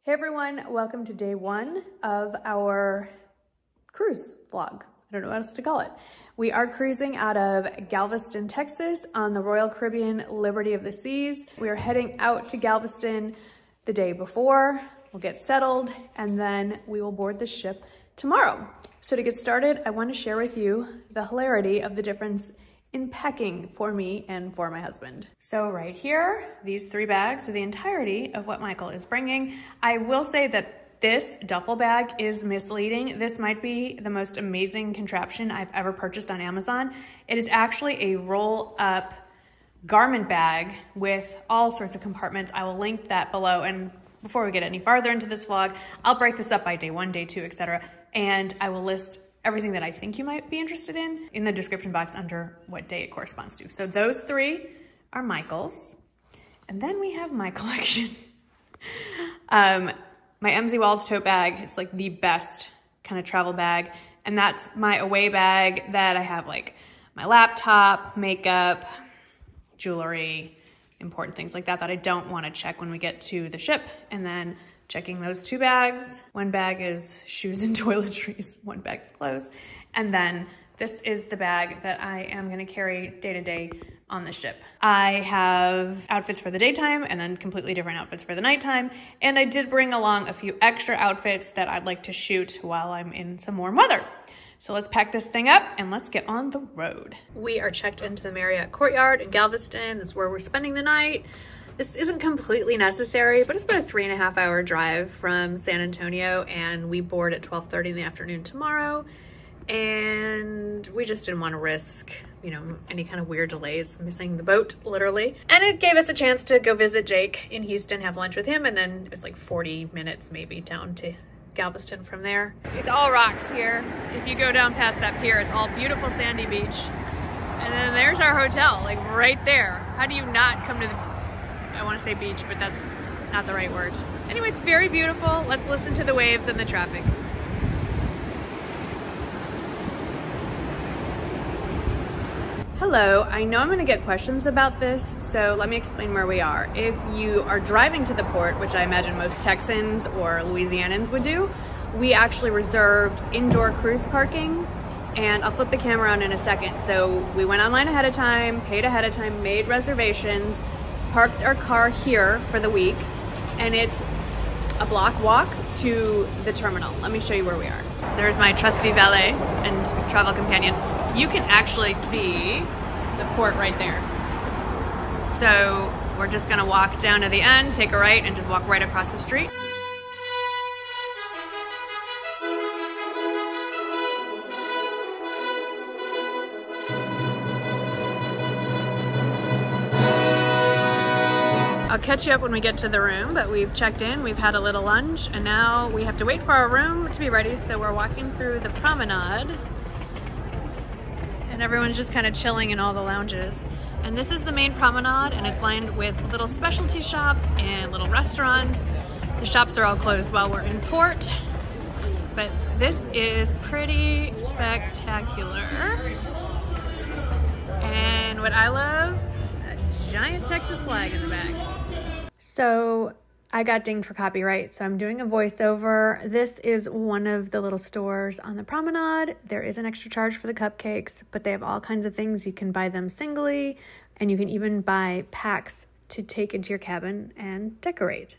Hey everyone, welcome to day one of our cruise vlog. I don't know what else to call it. We are cruising out of Galveston, Texas on the Royal Caribbean Liberty of the Seas. We are heading out to Galveston the day before. We'll get settled and then we will board the ship tomorrow. So to get started, I want to share with you the hilarity of the difference in packing for me and for my husband. So right here, these 3 bags are the entirety of what Michael is bringing. I will say that this duffel bag is misleading. This might be the most amazing contraption I've ever purchased on Amazon. It is actually a roll-up garment bag with all sorts of compartments. I will link that below. And before we get any farther into this vlog, I'll break this up by day 1, day 2, etc. And I will list everything that I think you might be interested in the description box under what day it corresponds to. So those 3 are Michael's. And then we have my collection. My MsGoldgirl tote bag. It's like the best kind of travel bag. And that's my away bag that I have like my laptop, makeup, jewelry, important things like that I don't want to check when we get to the ship. And then checking those 2 bags. 1 bag is shoes and toiletries, 1 bag is clothes. And then this is the bag that I am gonna carry day to day on the ship. I have outfits for the daytime and then completely different outfits for the nighttime. And I did bring along a few extra outfits that I'd like to shoot while I'm in some warm weather. So let's pack this thing up and let's get on the road. We are checked into the Marriott Courtyard in Galveston. This is where we're spending the night. This isn't completely necessary, but it's about a 3.5-hour drive from San Antonio, and we board at 12:30 in the afternoon tomorrow. And we just didn't want to risk, you know, any kind of weird delays, missing the boat, literally. And it gave us a chance to go visit Jake in Houston, have lunch with him, and then it's like 40 minutes maybe down to Galveston from there. It's all rocks here. If you go down past that pier, it's all beautiful sandy beach. And then there's our hotel, like right there. How do you not come to the, I want to say beach, but that's not the right word. Anyway, it's very beautiful. Let's listen to the waves and the traffic. Hello, I know I'm going to get questions about this, so let me explain where we are. If you are driving to the port, which I imagine most Texans or Louisianans would do, we actually reserved indoor cruise parking, and I'll flip the camera on in a second. So we went online ahead of time, paid ahead of time, made reservations, parked our car here for the week, and it's a block walk to the terminal. Let me show you where we are. So there's my trusty valet and travel companion. You can actually see the port right there. So we're just gonna walk down to the end, take a right, and just walk right across the street. I'll catch you up when we get to the room, but we've checked in, we've had a little lunch, and now we have to wait for our room to be ready, so we're walking through the promenade. And everyone's just kind of chilling in all the lounges. And this is the main promenade, and it's lined with little specialty shops and little restaurants. The shops are all closed while we're in port, but this is pretty spectacular. And what I love, a giant Texas flag in the back. So I got dinged for copyright, so I'm doing a voiceover. This is one of the little stores on the promenade. There is an extra charge for the cupcakes, but they have all kinds of things. You can buy them singly, and you can even buy packs to take into your cabin and decorate.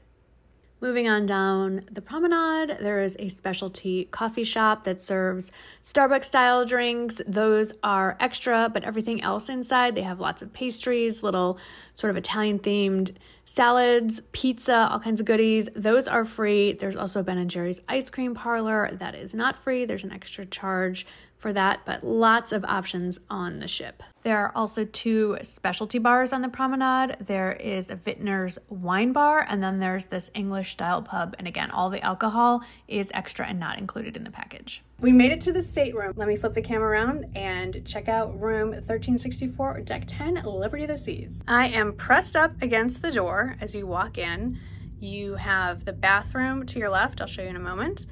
Moving on down the promenade, there is a specialty coffee shop that serves Starbucks-style drinks. Those are extra, but everything else inside, they have lots of pastries, little sort of Italian-themed salads, pizza, all kinds of goodies. Those are free. There's also Ben & Jerry's ice cream parlor. That is not free. There's an extra charge for that, but lots of options on the ship. There are also 2 specialty bars on the promenade. There is a Vintner's wine bar, and then there's this English style pub. And again, all the alcohol is extra and not included in the package. We made it to the stateroom. Let me flip the camera around and check out room 1364, deck 10, Liberty of the Seas. I am pressed up against the door as you walk in. You have the bathroom to your left, I'll show you in a moment,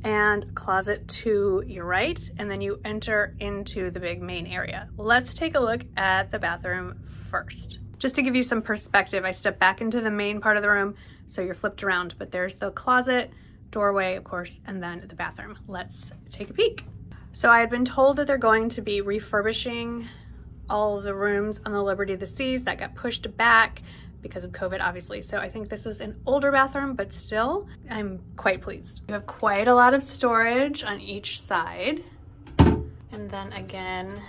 and closet to your right, and then you enter into the big main area. Let's take a look at the bathroom first. Just to give you some perspective, I stepped back into the main part of the room, so you're flipped around, but there's the closet, doorway, of course, and then the bathroom. Let's take a peek. So I had been told that they're going to be refurbishing all of the rooms on the Liberty of the Seas. That got pushed back because of COVID, obviously. So I think this is an older bathroom, but still, I'm quite pleased. You have quite a lot of storage on each side. And then again,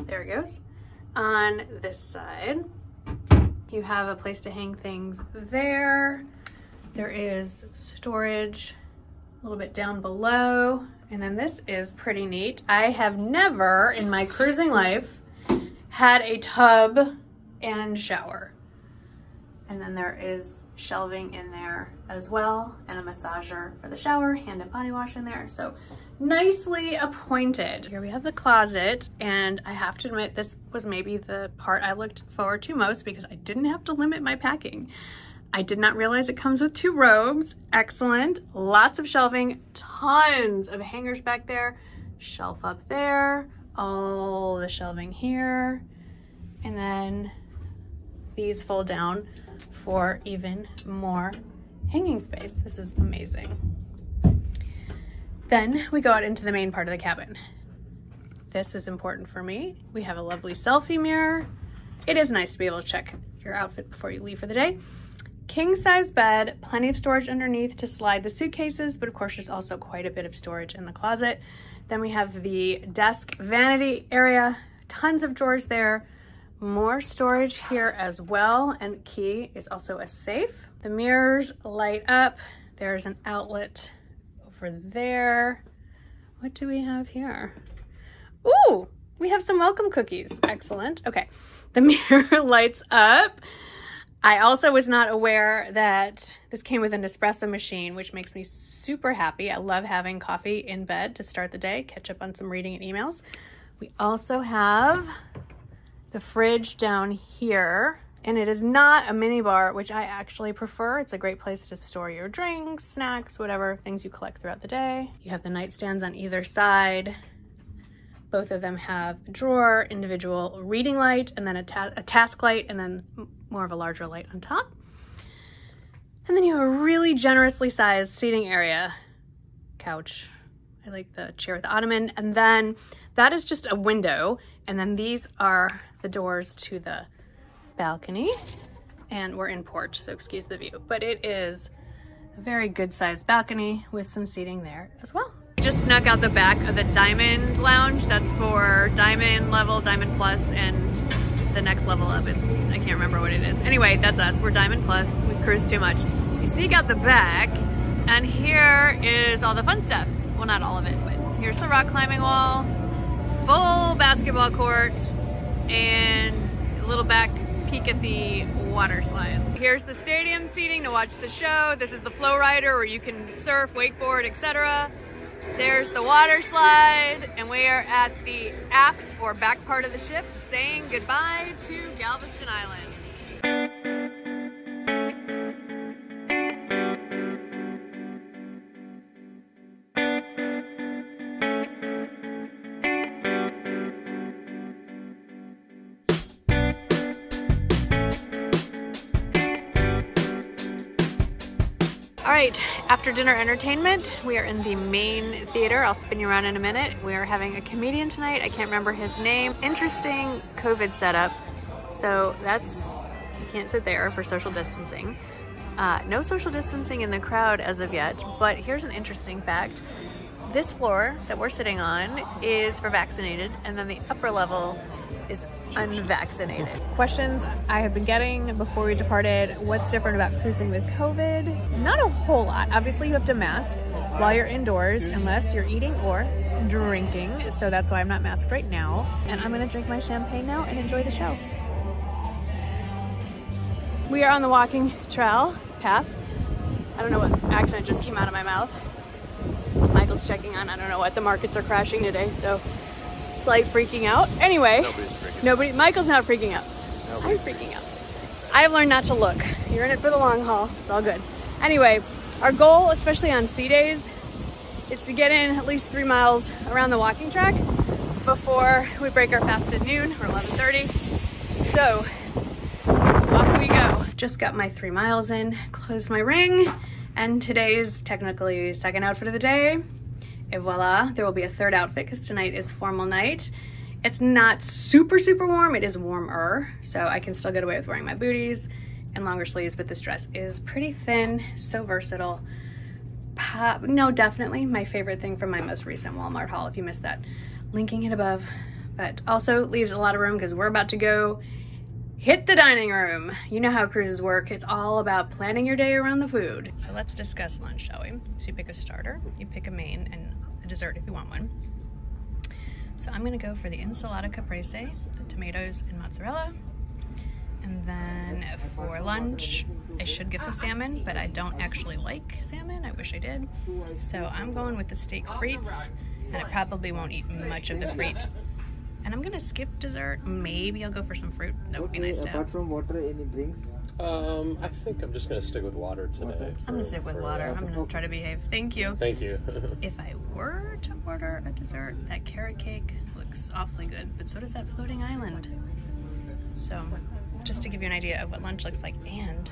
there it goes. On this side, you have a place to hang things there. There is storage a little bit down below. And then this is pretty neat. I have never in my cruising life had a tub and shower. And then there is shelving in there as well, and a massager for the shower, hand and body wash in there. So nicely appointed. Here we have the closet, and I have to admit this was maybe the part I looked forward to most because I didn't have to limit my packing. I did not realize it comes with 2 robes. Excellent. Lots of shelving, tons of hangers back there, shelf up there, all the shelving here, and then these fold down for even more hanging space. This is amazing. Then we go out into the main part of the cabin. This is important for me. We have a lovely selfie mirror. It is nice to be able to check your outfit before you leave for the day. King size bed, plenty of storage underneath to slide the suitcases, but of course there's also quite a bit of storage in the closet. Then we have the desk vanity area, tons of drawers there, more storage here as well, and key is also a safe. The mirrors light up. There's an outlet over there. What do we have here? Ooh, we have some welcome cookies. Excellent. Okay, the mirror lights up. I also was not aware that this came with an espresso machine, which makes me super happy. I love having coffee in bed to start the day, catch up on some reading and emails. We also have the fridge down here, and it is not a mini bar, which I actually prefer. It's a great place to store your drinks, snacks, whatever, things you collect throughout the day. You have the nightstands on either side. Both of them have a drawer, individual reading light, and then a task light, and then more of a larger light on top. And then you have a really generously sized seating area, couch. I like the chair with the ottoman. And then that is just a window. And then these are the doors to the balcony. And we're in port, so excuse the view. But it is a very good sized balcony with some seating there as well. We just snuck out the back of the Diamond Lounge. That's for Diamond level, Diamond Plus, and the next level up. I can't remember what it is. Anyway, that's us. We're Diamond Plus. We cruise too much. You sneak out the back, and here is all the fun stuff. Well, not all of it, but here's the rock climbing wall, full basketball court, and a little back peek at the water slides. Here's the stadium seating to watch the show. This is the flow rider where you can surf, wakeboard, etc. There's the water slide, and we are at the aft or back part of the ship saying goodbye to Galveston Island. All right, after dinner entertainment, we are in the main theater. I'll spin you around in a minute. We are having a comedian tonight. I can't remember his name. Interesting COVID setup. So that's, you can't sit there for social distancing. No social distancing in the crowd as of yet, but here's an interesting fact. This floor that we're sitting on is for vaccinated, and then the upper level is unvaccinated. Questions I have been getting before we departed: what's different about cruising with COVID? Not a whole lot. Obviously you have to mask while you're indoors unless you're eating or drinking, so that's why I'm not masked right now. And I'm gonna drink my champagne now and enjoy the show. We are on the walking trail path. I don't know what accent just came out of my mouth. Michael's checking on, I don't know what, the markets are crashing today, so slight freaking out. Anyway, Michael's not freaking out. I'm freaking out. I have learned not to look. You're in it for the long haul. It's all good. Anyway, our goal, especially on sea days, is to get in at least 3 miles around the walking track before we break our fast at noon or 11:30. So Just got my 3 miles in, closed my ring, and today's technically second outfit of the day. Et voila, there will be a third outfit because tonight is formal night. It's not super warm, it is warmer, so I can still get away with wearing my booties and longer sleeves, but this dress is pretty thin, so versatile. No, definitely my favorite thing from my most recent Walmart haul, if you missed that. Linking it above, but also leaves a lot of room because we're about to go hit the dining room. You know how cruises work. It's all about planning your day around the food. So let's discuss lunch, shall we? So you pick a starter, you pick a main, and a dessert if you want one. So I'm gonna go for the ensalada caprese, the tomatoes and mozzarella. And then for lunch, I should get the salmon, but I don't actually like salmon. I wish I did. So I'm going with the steak frites, and I probably won't eat much of the frite. And I'm gonna skip dessert. Maybe I'll go for some fruit. That would be nice to have. Apart from water, any drinks? I think I'm just gonna stick with water today. I'm gonna stick with water. I'm gonna try to behave. Thank you. Thank you. If I were to order a dessert, that carrot cake looks awfully good, but so does that floating island. So, just to give you an idea of what lunch looks like and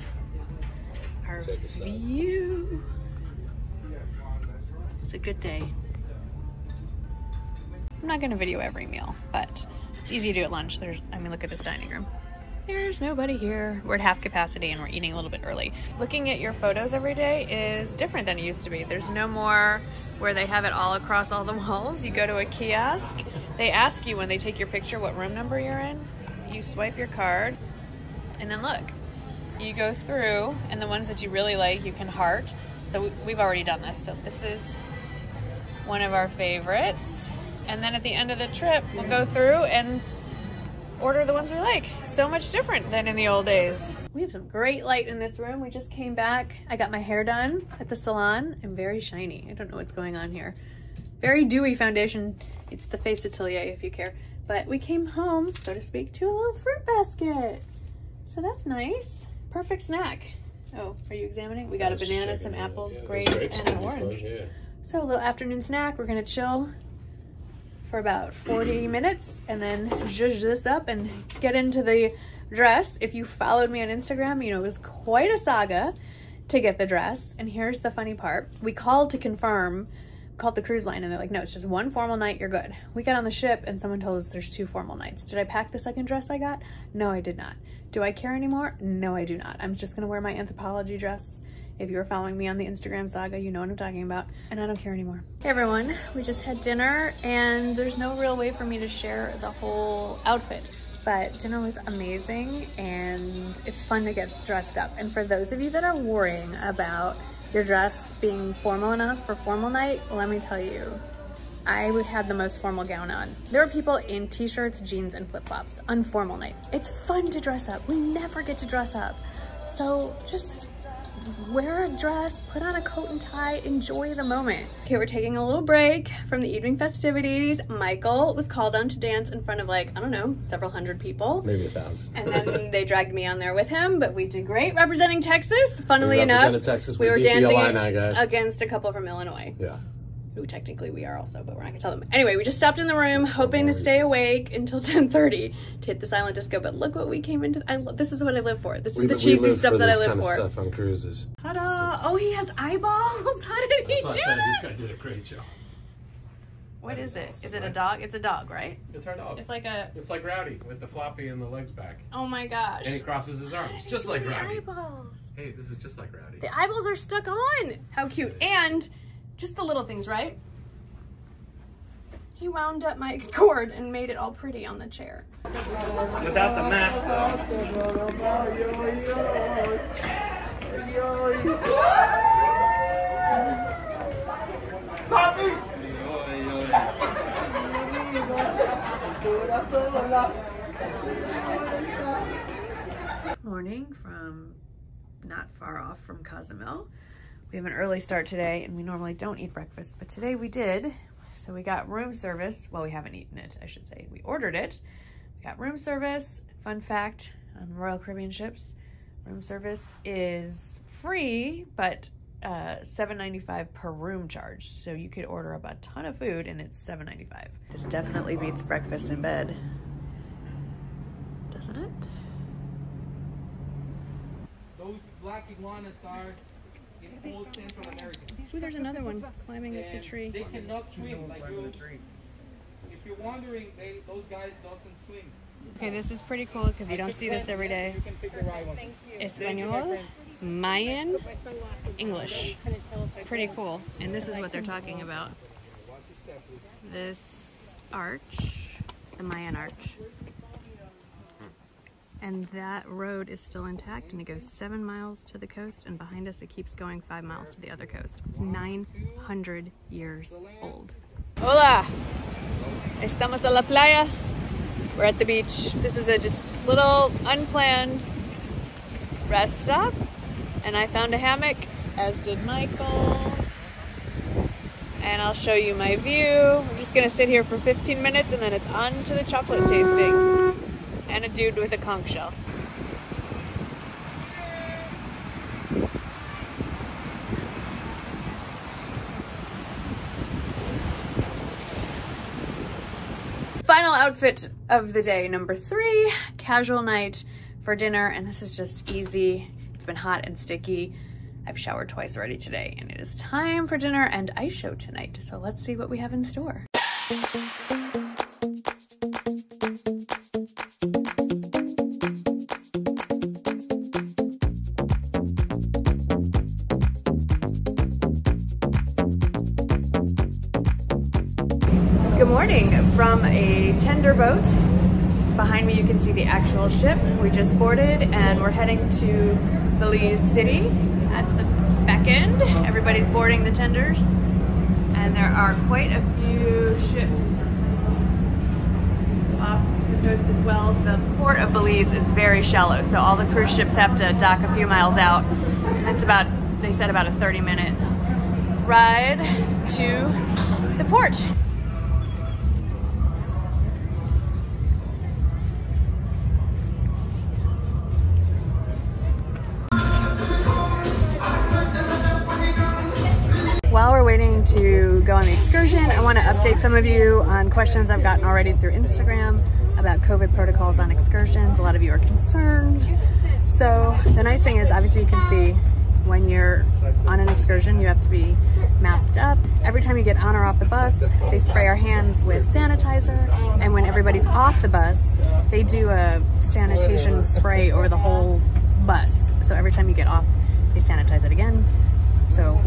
our view. It's a good day. I'm not gonna video every meal, but it's easy to do at lunch. I mean, look at this dining room. There's nobody here. We're at half capacity and we're eating a little bit early. Looking at your photos every day is different than it used to be. There's no more where they have it all across all the walls. You go to a kiosk. They ask you when they take your picture what room number you're in. You swipe your card and then look. You go through and the ones that you really like, you can heart. So we've already done this. So this is one of our favorites. And then at the end of the trip, we'll go through and order the ones we like. So much different than in the old days. We have some great light in this room. We just came back. I got my hair done at the salon. I'm very shiny. I don't know what's going on here. Very dewy foundation. It's the Face Atelier if you care. But we came home, so to speak, to a little fruit basket. So that's nice. Perfect snack. Oh, are you examining? We got a banana, some apples, grapes, and an orange. So a little afternoon snack. We're gonna chill for about 40 minutes and then zhuzh this up and get into the dress. If you followed me on Instagram, you know it was quite a saga to get the dress. And here's the funny part. We called to confirm, called the cruise line, and they're like, no, it's just one formal night, you're good. We got on the ship and someone told us there's 2 formal nights. Did I pack the second dress I got? No, I did not. Do I care anymore? No, I do not. I'm just gonna wear my Anthropologie dress. If you were following me on the Instagram saga, you know what I'm talking about. And I don't care anymore. Hey everyone, we just had dinner and there's no real way for me to share the whole outfit. But dinner was amazing and it's fun to get dressed up. And for those of you that are worrying about your dress being formal enough for formal night, let me tell you, I would have the most formal gown on. There are people in t-shirts, jeans, and flip-flops on formal night. It's fun to dress up. We never get to dress up. So just wear a dress, put on a coat and tie, enjoy the moment. Okay, we're taking a little break from the evening festivities. Michael was called on to dance in front of like, I don't know, several hundred people. Maybe 1,000. And then they dragged me on there with him, but we did great representing Texas. Funnily enough, Texas. we were dancing LAMANAI, guys. against a couple from Illinois. Yeah. Who technically we are also, but we're not gonna tell them. Anyway, we just stopped in the room, hoping to stay awake until 10:30 to hit the silent disco. But look what we came into. This is what I live for. This is the cheesy stuff that I live for. This kind of stuff on cruises. Ta-da! Oh, he has eyeballs. How did he do that? This guy did a great job. What is it? Is it a dog? It's a dog, right? It's our dog. It's like a. It's like Rowdy with the floppy and the legs back. Oh my gosh! And he crosses his arms, just like Rowdy. Eyeballs. Hey, this is just like Rowdy. The eyeballs are stuck on. How cute! And just the little things, right? He wound up my cord and made it all pretty on the chair. Without the mask, Morning from not far off from Cozumel. We have an early start today and we normally don't eat breakfast, but today we did. So we got room service. Well, we haven't eaten it, I should say. We ordered it. We got room service. Fun fact on Royal Caribbean ships, room service is free, but $7.95 per room charge. So you could order up a ton of food and it's $7.95. This definitely beats breakfast in bed, doesn't it? Those black iguanas are in all Central America. Ooh, there's another one climbing up the tree. They cannot swim like you. If you're wondering, those guys doesn't swim. Okay, this is pretty cool because you don't see this every day. Espanol, Mayan, English. Pretty cool. And this is what they're talking about. This arch, the Mayan arch. And that road is still intact and it goes 7 miles to the coast, and behind us it keeps going 5 miles to the other coast. It's 900 years old. Hola! Estamos a la playa. We're at the beach. This is a just little unplanned rest stop, and I found a hammock, as did Michael. And I'll show you my view. I'm just gonna sit here for 15 minutes and then it's on to the chocolate tasting. And a dude with a conch shell. Final outfit of the day, number 3, casual night for dinner, and this is just easy. It's been hot and sticky. I've showered twice already today, and it is time for dinner and ice show tonight. So let's see what we have in store. Good morning from a tender boat. Behind me you can see the actual ship. We just boarded and we're heading to Belize City. That's the back end. Everybody's boarding the tenders. And there are quite a few ships off the coast as well. The port of Belize is very shallow, so all the cruise ships have to dock a few miles out. That's about, they said, about a 30-minute ride to the port. While we're waiting to go on the excursion, I want to update some of you on questions I've gotten already through Instagram about COVID protocols on excursions. A lot of you are concerned. So the nice thing is, obviously you can see when you're on an excursion, you have to be masked up. Every time you get on or off the bus, they spray our hands with sanitizer. And when everybody's off the bus, they do a sanitation spray over the whole bus. So every time you get off, they sanitize it again. So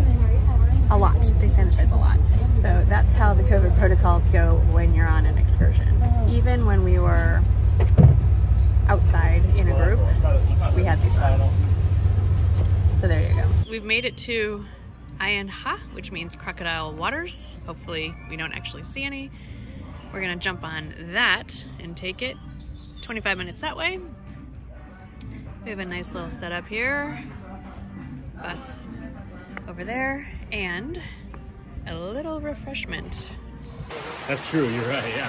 a lot. They sanitize a lot. So that's how the COVID protocols go when you're on an excursion. Even when we were outside in a group, we had these on. So there you go. We've made it to Ayanha, which means crocodile waters. Hopefully we don't actually see any. We're gonna jump on that and take it 25 minutes that way. We have a nice little setup here. Bus over there, and a little refreshment. That's true, you're right, yeah.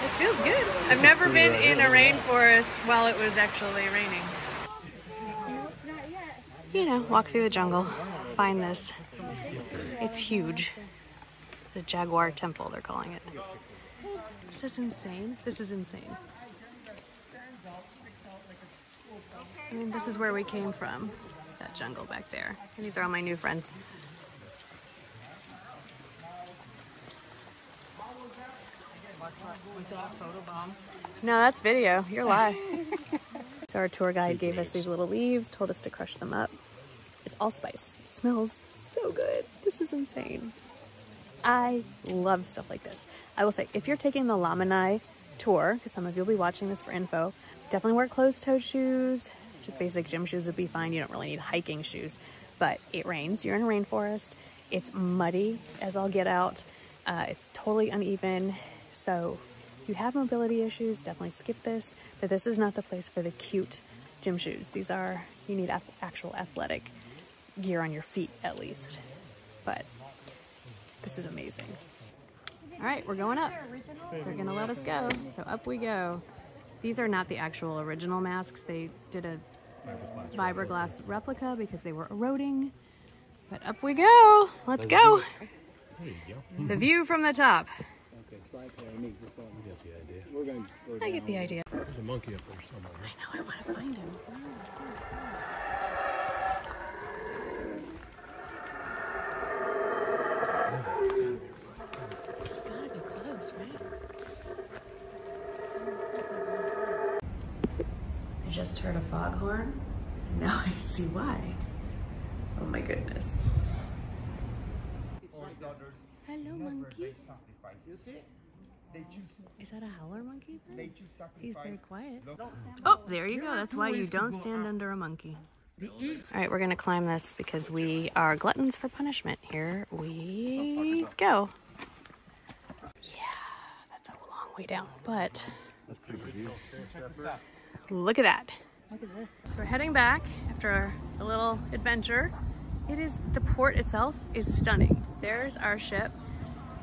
This feels good. I've never been in a rainforest while it was actually raining. You know, walk through the jungle, find this. It's huge. The Jaguar Temple, they're calling it. This is insane. This is insane. I mean, this is where we came from, that jungle back there. And these are all my new friends. Was that a photo bomb? No, that's video. You're live. So our tour guide gave us these little leaves, told us to crush them up. It's allspice. It smells so good. This is insane. I love stuff like this. I will say, if you're taking the LAMANAI tour, because some of you will be watching this for info, definitely wear closed-toed shoes. Just basic gym shoes would be fine. You don't really need hiking shoes. But it rains. You're in a rainforest. It's muddy as all get out. It's totally uneven. So if you have mobility issues, definitely skip this. But this is not the place for the cute gym shoes. These are, you need actual athletic gear on your feet at least. But this is amazing. All right, we're going up. They're gonna let us go. So up we go. These are not the actual original masks. They did a fiberglass replica because they were eroding. But up we go. Let's go. There you go. The view from the top. I get the idea. There's a monkey up there somewhere. I know, I want to find him. It's gotta be close, right? I just heard a foghorn. Now I see why. Oh my goodness. Hello, monkey. Is that a howler monkey then? He's very quiet. Oh, there you go. That's why you don't stand under a monkey. All right, we're gonna climb this because we are gluttons for punishment. Here we go. Yeah, that's a long way down, but look at that. So we're heading back after a little adventure. The port itself is stunning. There's our ship.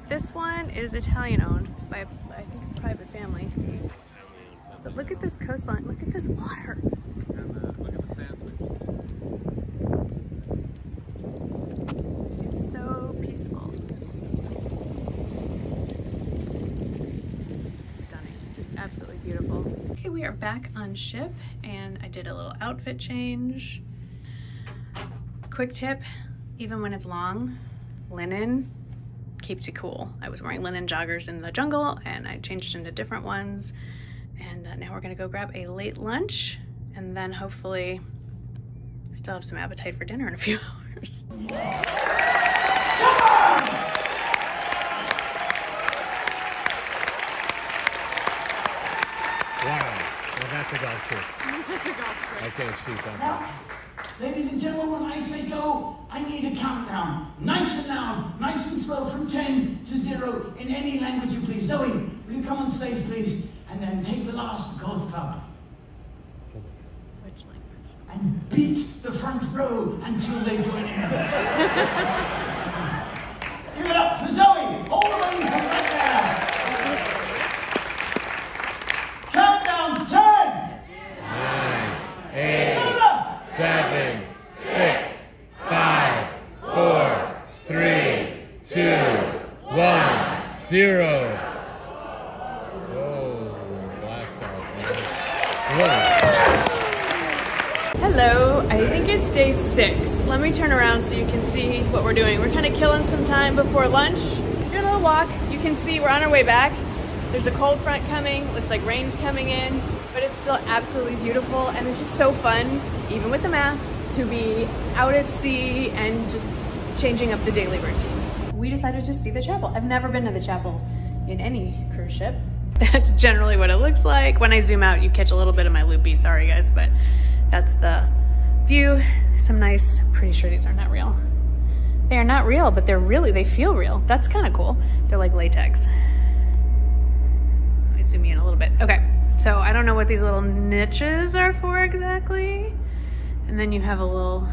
This one is Italian owned by, I think, a private family. But look at this coastline. Look at this water. And look at the sand swing. It's so peaceful. It's stunning. Just absolutely beautiful. Okay, we are back on ship and I did a little outfit change. Quick tip, even when it's long, linen keeps you cool. I was wearing linen joggers in the jungle and I changed into different ones. And now we're gonna go grab a late lunch and then hopefully still have some appetite for dinner in a few hours. Wow. Well, that's a golf trick. That's a golf trick. I can't shoot that. Ladies and gentlemen, when I say go, I need a countdown. Nice and loud, nice and slow, from 10 to 0, in any language you please. Zoe, will you come on stage, please? And then take the last golf club. Which language? And beat the front row until they join in. Give it up for Zoe, all the way from right there. Countdown, 10, 9, 8, 7, 6, 5, 4, 3, 2, 1, 0. Whoa, blast off, man. Hello, I think it's day 6. Let me turn around so you can see what we're doing. We're kind of killing some time before lunch. Doing a little walk. You can see we're on our way back. There's a cold front coming. Looks like rain's coming in, but it's still absolutely beautiful. And it's just so fun, even with the masks, to be out at sea and just changing up the daily routine. We decided to see the chapel. I've never been to the chapel in any cruise ship. That's generally what it looks like. When I zoom out, you catch a little bit of my loopy, sorry guys, but that's the view. Some nice, pretty sure these are not real. They are not real, but they feel real. That's kind of cool. They're like latex. Let me zoom in a little bit. Okay, so I don't know what these little niches are for exactly. And then you have a little,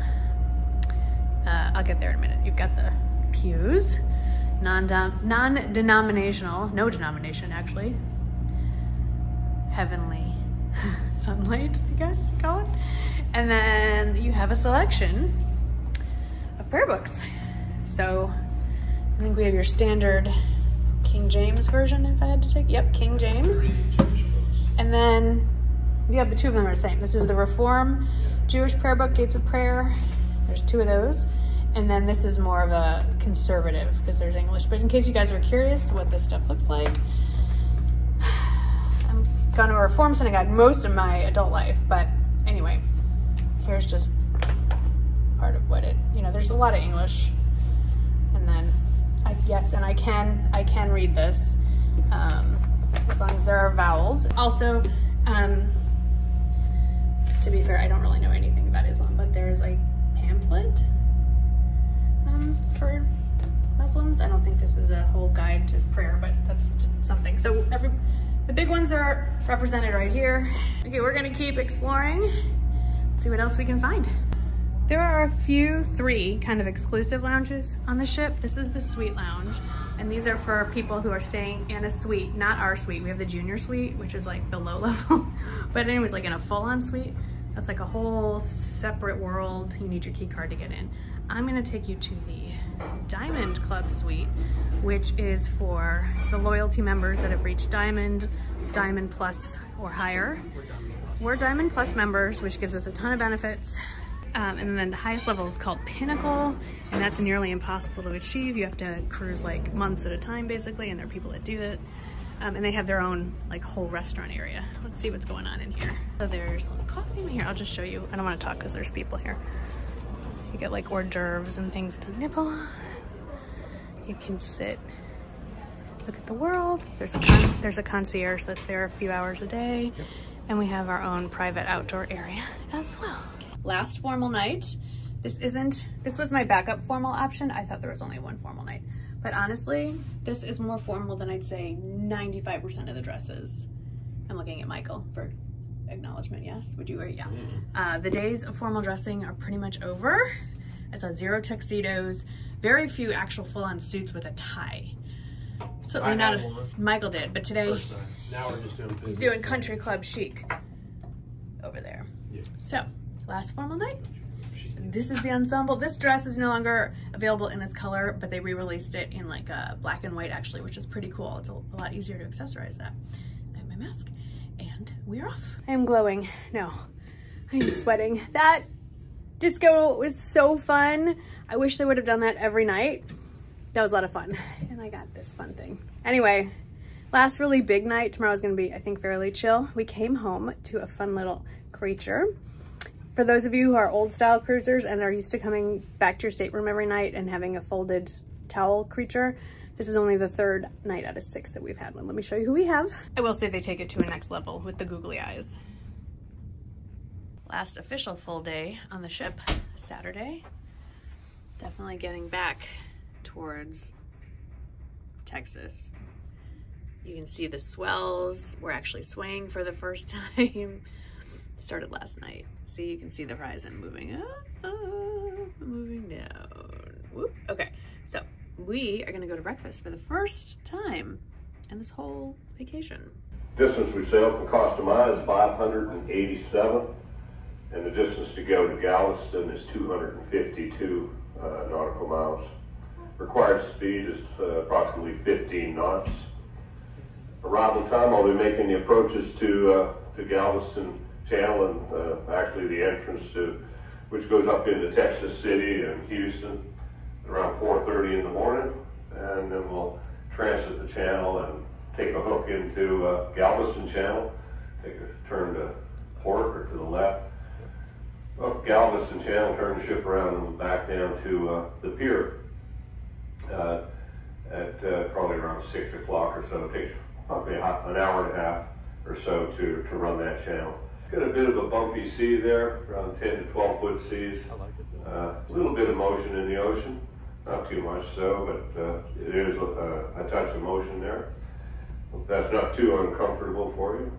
I'll get there in a minute. You've got the pews, non-denominational, no denomination actually. Heavenly sunlight, I guess, call it. And then you have a selection of prayer books. So I think we have your standard King James version, if I had to take, yep, King James. And then, yeah, but 2 of them are the same. This is the Reform Jewish prayer book, Gates of Prayer. There's 2 of those. And then this is more of a conservative, because there's English. But in case you guys are curious what this stuff looks like, I've gone to a Reform synagogue most of my adult life, but anyway, here's just part of what it, there's a lot of English. And then, I can read this, as long as there are vowels. Also, to be fair, I don't really know anything about Islam, but there's a pamphlet for Muslims. I don't think this is a whole guide to prayer, but that's something. So the big ones are represented right here. Okay, we're gonna keep exploring, see what else we can find. There are a few 3 kind of exclusive lounges on the ship. This is the suite lounge, and these are for people who are staying in a suite, not our suite. We have the junior suite, which is like the low level, but anyways, like in a full-on suite. That's like a whole separate world. You need your key card to get in. I'm gonna take you to the Diamond Club Suite, which is for the loyalty members that have reached Diamond, Diamond Plus or higher. We're Diamond Plus members, which gives us a ton of benefits. And then the highest level is called Pinnacle, and that's nearly impossible to achieve. You have to cruise like months at a time basically, and there are people that do that. And they have their own like whole restaurant area. Let's see what's going on in here. So there's a little coffee in here. I'll just show you. I don't want to talk because there's people here. You get like hors d'oeuvres and things to nibble on. You can sit, look at the world. There's a concierge that's there a few hours a day. And we have our own private outdoor area as well. Last formal night. This was my backup formal option. I thought there was only one formal night. But honestly, this is more formal than I'd say 95% of the dresses. I'm looking at Michael for acknowledgement, yes? Would you agree? Yeah. The days of formal dressing are pretty much over. I saw 0 tuxedos, very few actual full-on suits with a tie. Certainly not Michael did, but today now we're just doing he's doing country club chic over there. Yeah. So, last formal night. This is the ensemble. This dress is no longer available in this color, but they re-released it in like a black and white actually, which is pretty cool. It's a lot easier to accessorize that. I have my mask and we're off. I am glowing. No, I'm sweating. That disco was so fun. I wish they would have done that every night. That was a lot of fun. And I got this fun thing. Anyway, last really big night. Tomorrow's gonna be, I think, fairly chill. We came home to a fun little creature. For those of you who are old style cruisers and are used to coming back to your stateroom every night and having a folded towel creature, this is only the 3rd night out of 6 that we've had one. Let me show you who we have. I will say they take it to a next level with the googly eyes. Last official full day on the ship, Saturday. Definitely getting back towards Texas. You can see the swells. We're actually swaying for the first time. Started last night. See, you can see the horizon moving up, moving down. Whoop. Okay, so we are gonna go to breakfast for the first time in this whole vacation. Distance we sailed from Costa is 587, and the distance to go to Galveston is 252 nautical miles. Required speed is approximately 15 knots. Arrival time, I'll be making the approaches to Galveston Channel and actually the entrance to, which goes up into Texas City and Houston around 4:30 in the morning, and then we'll transit the channel and take a hook into Galveston Channel, take a turn to port or to the left. Up Galveston Channel, turn the ship around and back down to the pier at probably around 6 o'clock or so. It takes probably an hour and a half or so to run that channel. Got a bit of a bumpy sea there, around 10 to 12 foot seas. I like it though. A little bit of motion in the ocean, not too much so, but it is a touch of motion there. Hope that's not too uncomfortable for you.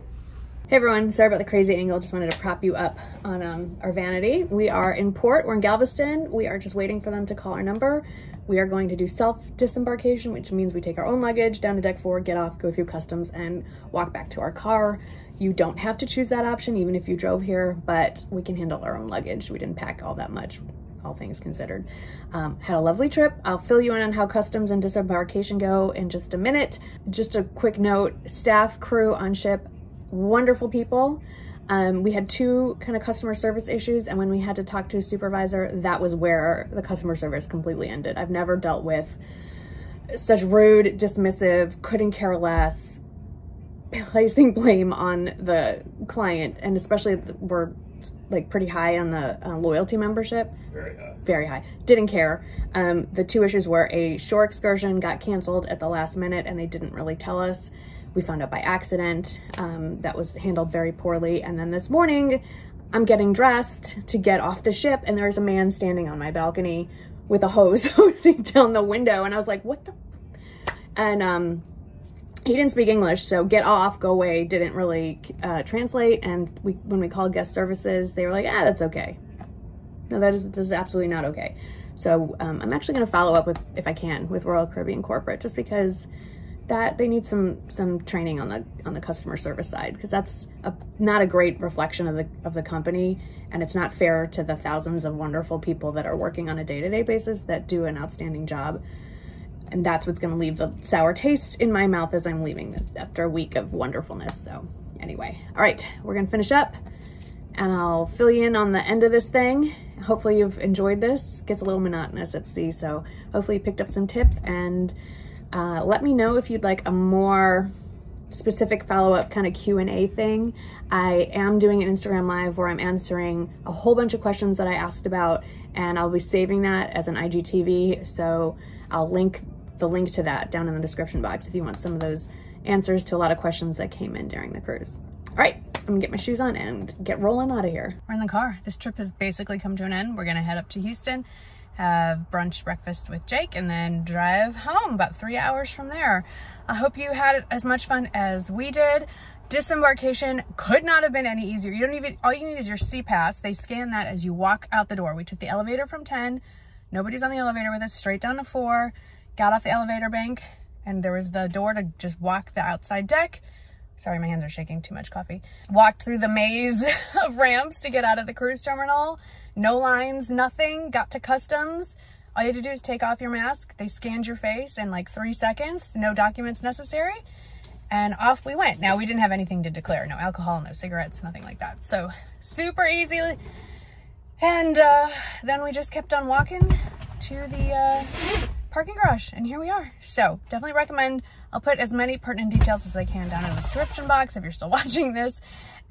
Hey everyone, sorry about the crazy angle. Just wanted to prop you up on our vanity. We are in port, we're in Galveston. We are just waiting for them to call our number. We are going to do self-disembarkation, which means we take our own luggage down to deck 4, get off, go through customs, and walk back to our car. You don't have to choose that option, even if you drove here, but we can handle our own luggage. We didn't pack all that much, all things considered. Had a lovely trip. I'll fill you in on how customs and disembarkation go in just a minute. Just a quick note, staff, crew on ship, wonderful people. We had 2 kind of customer service issues, and when we had to talk to a supervisor, that was where the customer service completely ended. I've never dealt with such rude, dismissive, couldn't care less, placing blame on the client, and especially we're like pretty high on the loyalty membership. Very high. Very high. Didn't care. The 2 issues were a shore excursion got canceled at the last minute and they didn't really tell us. We found out by accident. That was handled very poorly. And then this morning, I'm getting dressed to get off the ship and there's a man standing on my balcony with a hose hosing down the window. And I was like, what the? And he didn't speak English, so get off, go away, didn't really translate. And when we called guest services, they were like, that's okay. No, this is absolutely not okay. So I'm actually gonna follow up with, if I can, with Royal Caribbean Corporate, just because that they need some training on the customer service side, because that's not a great reflection of the company, and it's not fair to the thousands of wonderful people that are working on a day-to-day basis that do an outstanding job. And that's what's going to leave a sour taste in my mouth as I'm leaving after a week of wonderfulness. So anyway, all right, we're going to finish up and I'll fill you in on the end of this thing. Hopefully you've enjoyed this. It gets a little monotonous at sea, so hopefully you picked up some tips, and let me know if you'd like a more specific follow-up kind of Q&A thing. I am doing an Instagram live where I'm answering a whole bunch of questions that I asked about, and I'll be saving that as an IGTV, so I'll link the link to that down in the description box if you want some of those answers to a lot of questions that came in during the cruise. All right, I'm gonna get my shoes on and get rolling out of here. We're in the car. This trip has basically come to an end. We're gonna head up to Houston, have brunch, breakfast with Jake, and then drive home about 3 hours from there. I hope you had as much fun as we did. Disembarkation could not have been any easier. All you need is your C-Pass. They scan that as you walk out the door. We took the elevator from 10. Nobody's on the elevator with us, straight down to 4. Got off the elevator bank, and there was the door to just walk the outside deck. Sorry, my hands are shaking, too much coffee. Walked through the maze of ramps to get out of the cruise terminal. No lines, nothing. Got to customs. All you had to do is take off your mask. They scanned your face in like 3 seconds. No documents necessary. And off we went. Now, we didn't have anything to declare. No alcohol, no cigarettes, nothing like that. So super easy. And then we just kept on walking to the parking garage, and here we are. So definitely recommend. I'll put as many pertinent details as I can down in the description box if you're still watching this,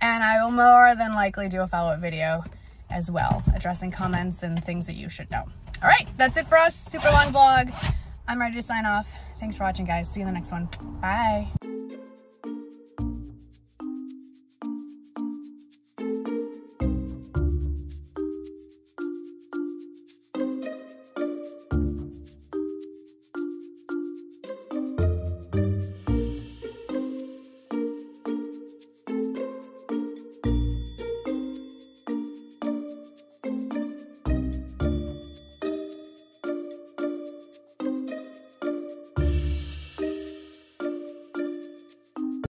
and I will more than likely do a follow-up video as well, addressing comments and things that you should know. All right, that's it for us. Super long vlog. I'm ready to sign off. Thanks for watching, guys. See you in the next one. Bye.